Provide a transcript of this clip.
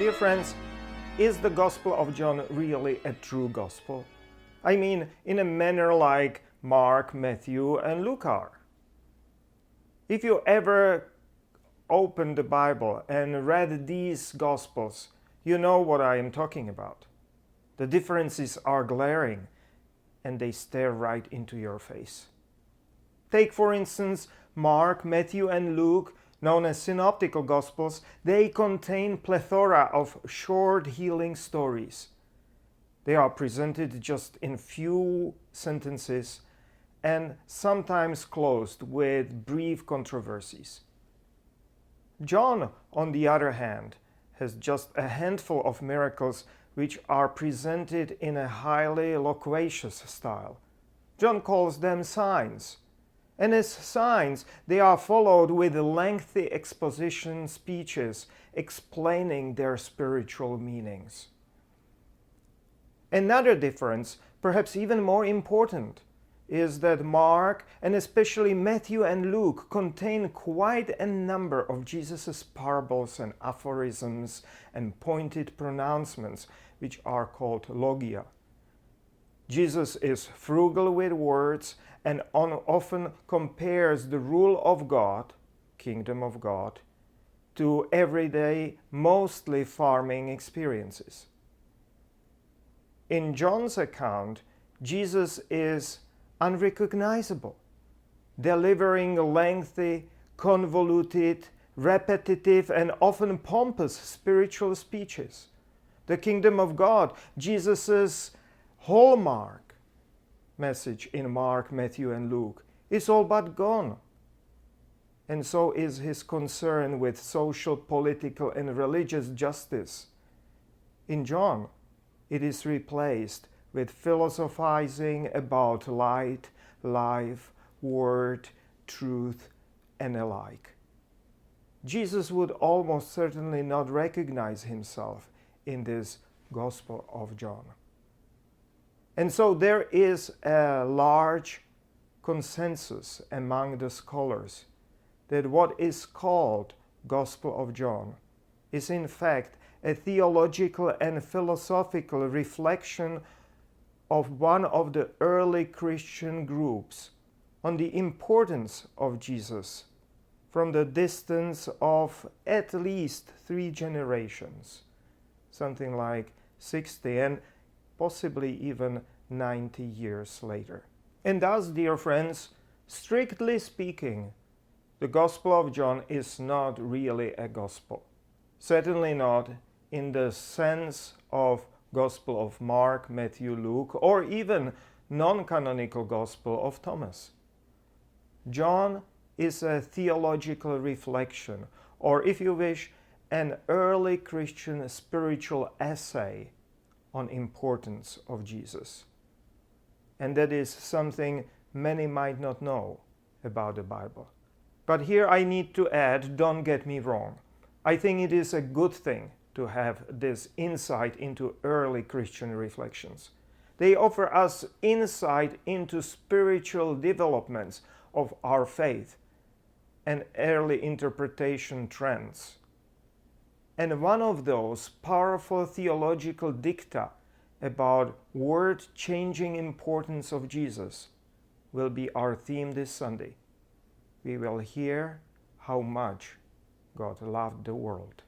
Dear friends, is the Gospel of John really a true gospel? I mean, in a manner like Mark, Matthew, and Luke are. If you ever opened the Bible and read these Gospels, you know what I am talking about. The differences are glaring and they stare right into your face. Take, for instance, Mark, Matthew, and Luke, known as synoptical Gospels. They contain plethora of short healing stories. They are presented just in few sentences and sometimes closed with brief controversies. John, on the other hand, has just a handful of miracles which are presented in a highly loquacious style. John calls them signs. And as signs, they are followed with lengthy exposition speeches explaining their spiritual meanings. Another difference, perhaps even more important, is that Mark and especially Matthew and Luke contain quite a number of Jesus' parables and aphorisms and pointed pronouncements, which are called logia. Jesus is frugal with words and often compares the rule of God, kingdom of God, to everyday, mostly farming experiences. In John's account, Jesus is unrecognizable, delivering lengthy, convoluted, repetitive, and often pompous spiritual speeches. The kingdom of God, Jesus' hallmark message in Mark, Matthew, and Luke, is all but gone. And so is his concern with social, political, and religious justice. In John, it is replaced with philosophizing about light, life, word, truth, and alike. Jesus would almost certainly not recognize himself in this Gospel of John. And so there is a large consensus among the scholars that what is called Gospel of John is in fact a theological and philosophical reflection of one of the early Christian groups on the importance of Jesus from the distance of at least 3 generations, something like 60 and possibly even 90 years later. And thus, dear friends, strictly speaking, the Gospel of John is not really a gospel. Certainly not in the sense of Gospel of Mark, Matthew, Luke, or even non-canonical Gospel of Thomas. John is a theological reflection, or if you wish, an early Christian spiritual essay on importance of Jesus. And that is something many might not know about the Bible. But here I need to add, don't get me wrong, I think it is a good thing to have this insight into early Christian reflections. They offer us insight into spiritual developments of our faith and early interpretation trends. And one of those powerful theological dicta about world-changing importance of Jesus will be our theme this Sunday. We will hear how much God loved the world.